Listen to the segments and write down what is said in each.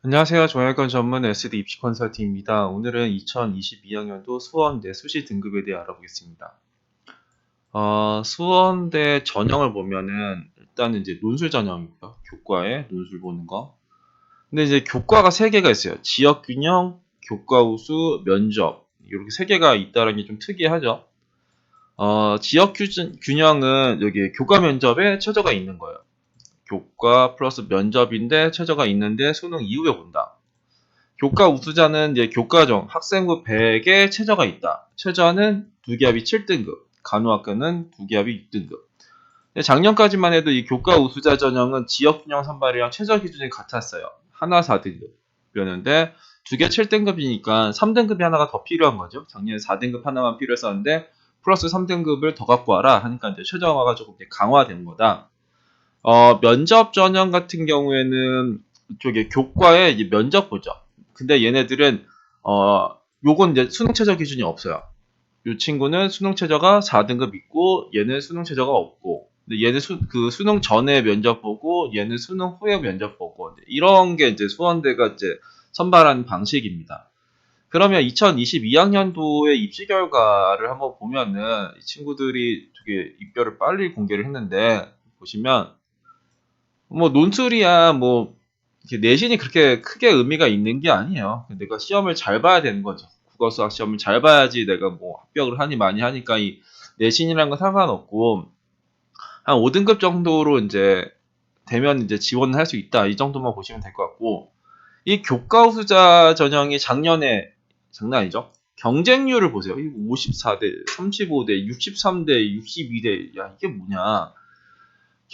안녕하세요. 종합관 전문 SD 입시 컨설팅입니다. 오늘은 2022학년도 수원대 수시 등급에 대해 알아보겠습니다. 수원대 전형을 보면은 일단은 이제 논술 전형이고요. 교과에 논술 보는 거. 근데 이제 교과가 세 개가 있어요. 지역균형, 교과우수, 면접 이렇게 세 개가 있다는 게 좀 특이하죠. 지역균형은 여기 교과 면접에 최저가 있는 거예요. 교과 플러스 면접인데 최저가 있는데 수능 이후에 본다. 교과 우수자는 이제 교과정 학생부 100에 최저가 있다. 최저는 두 기합이 7등급, 간호학과는 두 기합이 6등급. 작년까지만 해도 이 교과 우수자 전형은 지역균형 선발이랑 최저 기준이 같았어요. 하나 4등급이었는데 두 개 7등급이니까 3등급이 하나가 더 필요한 거죠. 작년에 4등급 하나만 필요했었는데 플러스 3등급을 더 갖고 와라 하니까 이제 최저화가 조금 강화된 거다. 면접 전형 같은 경우에는 이쪽에 교과에 이제 면접 보죠. 근데 얘네들은 요건 이제 수능 최저 기준이 없어요. 이 친구는 수능 최저가 4등급 있고 얘는 수능 최저가 없고 근데 얘는 수능 전에 면접 보고 얘는 수능 후에 면접 보고 이런 게 이제 수원대가 이제 선발하는 방식입니다. 그러면 2022학년도의 입시 결과를 한번 보면은 이 친구들이 되게 입결을 빨리 공개를 했는데 보시면 뭐 논술이야 뭐 이렇게 내신이 그렇게 크게 의미가 있는 게 아니에요. 내가 시험을 잘 봐야 되는 거죠. 국어 수학 시험을 잘 봐야지 내가 뭐 합격을 하니 많이 하니까 이 내신이라는 건 상관없고 한 5등급 정도로 이제 되면 이제 지원을 할 수 있다. 이 정도만 보시면 될 것 같고 이 교과 우수자 전형이 작년에 장난 아니죠? 경쟁률을 보세요. 54대, 35대, 63대, 62대. 야, 이게 뭐냐?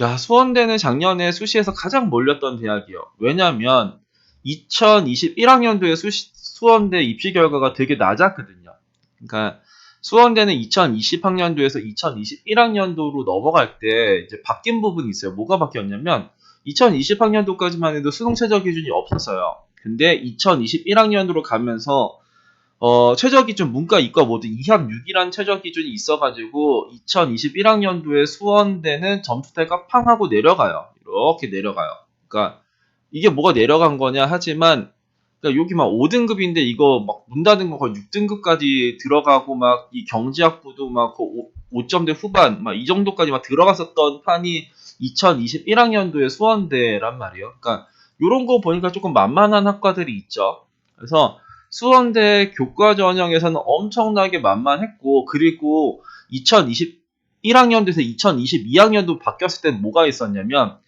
야, 수원대는 작년에 수시에서 가장 몰렸던 대학이에요. 왜냐면 2021학년도에 수원대 입시 결과가 되게 낮았거든요. 그러니까 수원대는 2020학년도에서 2021학년도로 넘어갈 때 이제 바뀐 부분이 있어요. 뭐가 바뀌었냐면 2020학년도까지만 해도 수능 최저 기준이 없었어요. 근데 2021학년도로 가면서 최저 기준 문과 이과 모두 2합 6이라는 최저 기준이 있어가지고 2021학년도에 수원대는 점수대가 팡 하고 내려가요. 이렇게 내려가요. 그러니까 이게 뭐가 내려간 거냐 하지만 그러니까 여기 막 5등급인데 이거 막 문 닫은 거 거의 6등급까지 들어가고 막 이 경제학부도 막 5점대 후반 막 이 정도까지 막 들어갔었던 판이 2021학년도에 수원대란 말이에요. 그러니까 이런 거 보니까 조금 만만한 학과들이 있죠. 그래서 수원대 교과 전형에서는 엄청나게 만만했고 그리고 2021학년도에서 2022학년도 바뀌었을 때 뭐가 있었냐면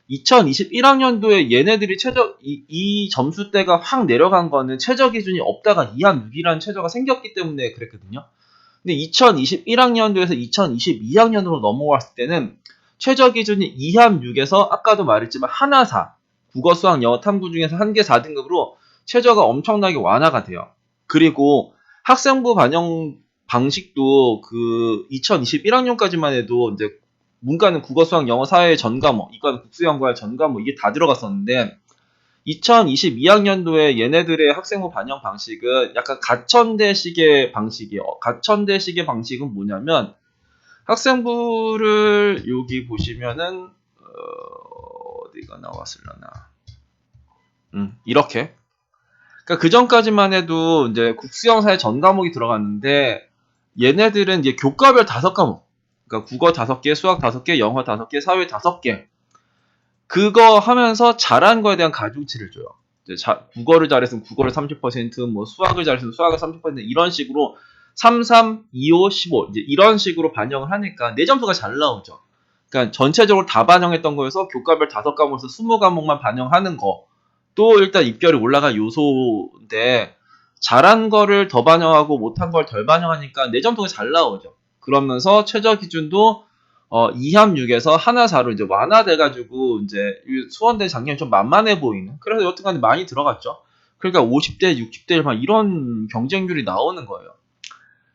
2021학년도에 얘네들이 이 점수대가 확 내려간 거는 최저 기준이 없다가 2합 6이라는 최저가 생겼기 때문에 그랬거든요. 근데 2021학년도에서 2022학년으로 넘어왔을 때는 최저 기준이 2합 6에서 아까도 말했지만 하나 4 국어 수학 영어 탐구 중에서 한 개 4등급으로 최저가 엄청나게 완화가 돼요. 그리고 학생부 반영 방식도 그 2021학년까지만 해도 이제 문과는 국어 수학 영어 사회 전 과목, 이과는 국수영과의 전 과목 이게 다 들어갔었는데 2022학년도에 얘네들의 학생부 반영 방식은 약간 가천대식의 방식이에요. 가천대식의 방식은 뭐냐면 학생부를 여기 보시면은 어디가 나왔을려나 이렇게 그러니까 그 전까지만 해도 이제 국수영사의 전 과목이 들어갔는데 얘네들은 이제 교과별 5과목 그러니까 국어 5개, 수학 5개, 영어 5개, 사회 5개 그거 하면서 잘한 거에 대한 가중치를 줘요. 국어를 잘했으면 국어를 30%, 뭐 수학을 잘했으면 수학을 30% 이런 식으로 3, 3, 2, 5, 15 이제 이런 식으로 반영을 하니까 내 점수가 잘 나오죠. 그러니까 전체적으로 다 반영했던 거여서 교과별 5과목에서 20과목만 반영하는 거. 또 일단 입결이 올라갈 요소인데 잘한 거를 더 반영하고 못한 걸 덜 반영하니까 내 점수가 잘 나오죠. 그러면서 최저 기준도 2합 6에서 하나 4로 이제 완화돼가지고 이제 수원대 작년이 좀 만만해 보이는. 그래서 여튼간에 많이 들어갔죠. 그러니까 50대, 60대 1 막 이런 경쟁률이 나오는 거예요.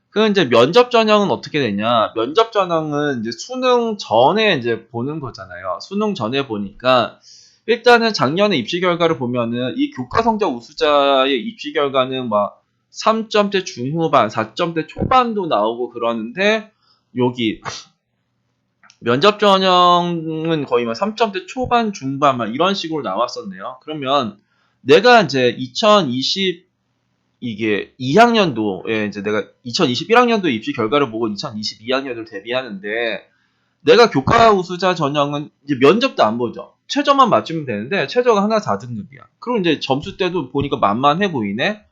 그 이제 면접 전형은 어떻게 되냐? 면접 전형은 이제 수능 전에 이제 보는 거잖아요. 수능 전에 보니까 일단은 작년에 입시 결과를 보면은 이 교과 성적 우수자의 입시 결과는 막 3점대 중후반, 4점대 초반도 나오고 그러는데 여기 면접 전형은 거의 막 3점대 초반, 중반 막 이런 식으로 나왔었네요. 그러면 내가 이제 2020 이게 2학년도에 이제 내가 2021학년도 입시 결과를 보고 2022학년을 대비하는데 내가 교과 우수자 전형은 이제 면접도 안 보죠. 최저만 맞추면 되는데 최저가 하나 4등급이야. 그리고 이제 점수 때도 보니까 만만해 보이네.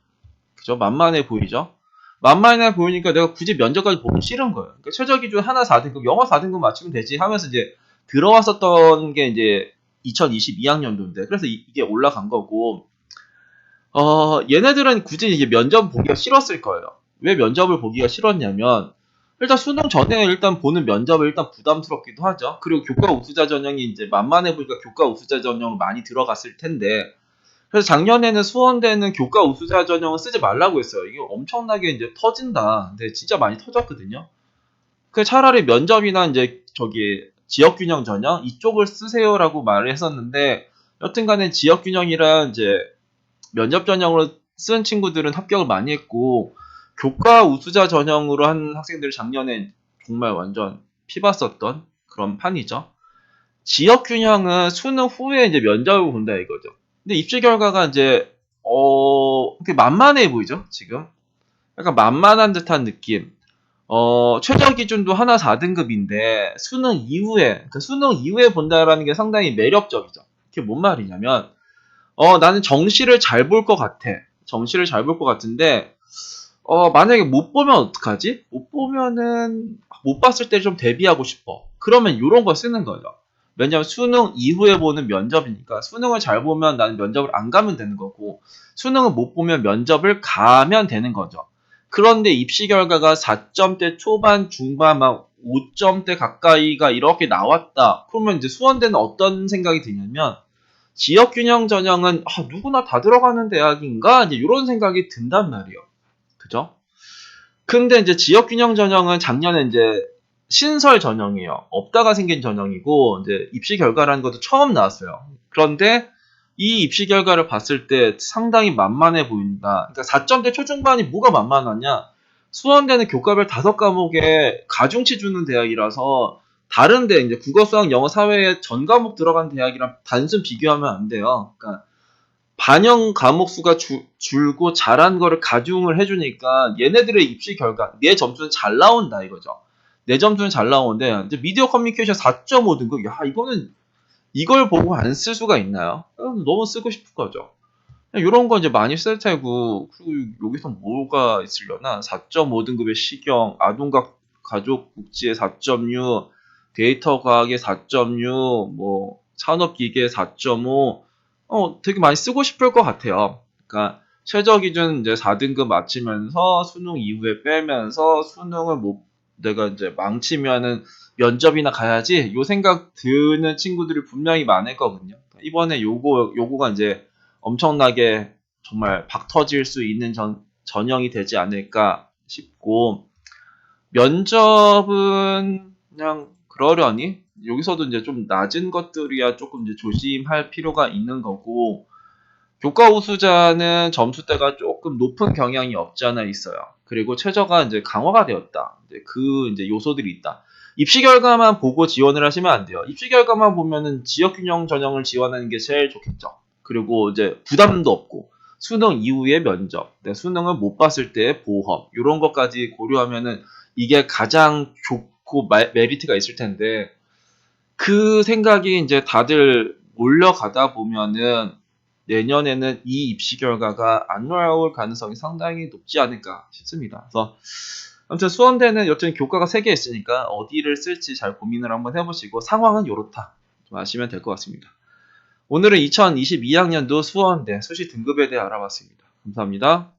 그죠? 만만해 보이죠? 만만해 보이니까 내가 굳이 면접까지 보기 싫은 거예요. 그러니까 최저 기준 하나 4등급, 영어 4등급 맞추면 되지 하면서 이제 들어왔었던 게 이제 2022학년도인데 그래서 이게 올라간 거고 얘네들은 굳이 이게 면접 보기가 싫었을 거예요. 왜 면접을 보기가 싫었냐면 일단 수능 전에 일단 보는 면접을 일단 부담스럽기도 하죠. 그리고 교과 우수자 전형이 이제 만만해 보니까 교과 우수자 전형으로 많이 들어갔을 텐데 그래서 작년에는 수원대는 교과 우수자 전형을 쓰지 말라고 했어요. 이게 엄청나게 이제 터진다. 근데 진짜 많이 터졌거든요. 그 차라리 면접이나 이제 저기 지역균형 전형 이쪽을 쓰세요라고 말을 했었는데 여튼간에 지역균형이랑 이제 면접 전형으로 쓴 친구들은 합격을 많이 했고 교과 우수자 전형으로 한 학생들 작년에 정말 완전 피봤었던 그런 판이죠. 지역균형은 수능 후에 이제 면접을 본다 이거죠. 근데 입시 결과가 이제 이렇게 만만해 보이죠 지금. 약간 만만한 듯한 느낌. 최저 기준도 하나 4등급인데 수능 이후에 그러니까 수능 이후에 본다라는 게 상당히 매력적이죠. 그게 뭔 말이냐면 나는 정시를 잘 볼 것 같아. 정시를 잘 볼 것 같은데 만약에 못 보면 어떡하지? 못 보면은 못 봤을 때 좀 대비하고 싶어. 그러면 이런 거 쓰는 거죠. 왜냐면 수능 이후에 보는 면접이니까 수능을 잘 보면 나는 면접을 안 가면 되는 거고 수능을 못 보면 면접을 가면 되는 거죠. 그런데 입시 결과가 4점대 초반, 중반, 막 5점대 가까이가 이렇게 나왔다. 그러면 이제 수원대는 어떤 생각이 드냐면 지역균형 전형은 누구나 다 들어가는 대학인가? 이제 이런 생각이 든단 말이에요. 그죠? 근데 이제 지역균형 전형은 작년에 이제 신설 전형이에요. 없다가 생긴 전형이고 이제 입시 결과라는 것도 처음 나왔어요. 그런데 이 입시 결과를 봤을 때 상당히 만만해 보인다. 그러니까 4점대 초중반이 뭐가 만만하냐? 수원대는 교과별 5과목에 가중치 주는 대학이라서 다른데 이제 국어, 수학, 영어, 사회에 전 과목 들어간 대학이랑 단순 비교하면 안 돼요. 그러니까 반영 과목 수가 줄고 잘한 거를 가중을 해주니까 얘네들의 입시 결과 내 점수는 잘 나온다 이거죠. 내 점수는 잘 나오는데 이제 미디어 커뮤니케이션 4.5 등급 이거는 이걸 보고 안 쓸 수가 있나요? 너무 쓰고 싶은 거죠. 이런 거 이제 많이 쓸 테고 그리고 여기서 뭐가 있으려나 4.5 등급의 시경, 아동각 가족 복지의 4.6, 데이터 과학의 4.6, 뭐 산업기계 4.5 되게 많이 쓰고 싶을 것 같아요. 그러니까 최저 기준 이제 4등급 맞추면서 수능 이후에 빼면서 수능을 못 내가 이제 망치면은 면접이나 가야지 요 생각 드는 친구들이 분명히 많을 거거든요. 이번에 요거가 이제 엄청나게 정말 박 터질 수 있는 전형이 되지 않을까 싶고 면접은 그냥 그러려니 여기서도 이제 좀 낮은 것들이야 조금 이제 조심할 필요가 있는 거고 교과 우수자는 점수대가 조금 높은 경향이 없지 않아 있어요. 그리고 최저가 이제 강화가 되었다. 이제 요소들이 있다. 입시 결과만 보고 지원을 하시면 안 돼요. 입시 결과만 보면은 지역균형 전형을 지원하는 게 제일 좋겠죠. 그리고 이제 부담도 없고 수능 이후의 면접, 수능을 못 봤을 때의 보험 이런 것까지 고려하면은 이게 가장 좋고 메리트가 있을 텐데 그 생각이 이제 다들 몰려가다 보면은 내년에는 이 입시 결과가 안 나올 가능성이 상당히 높지 않을까 싶습니다. 그래서 아무튼 수원대는 여튼 교과가 3개 있으니까 어디를 쓸지 잘 고민을 한번 해보시고 상황은 요렇다 좀 아시면 될 것 같습니다. 오늘은 2022학년도 수원대 수시 등급에 대해 알아봤습니다. 감사합니다.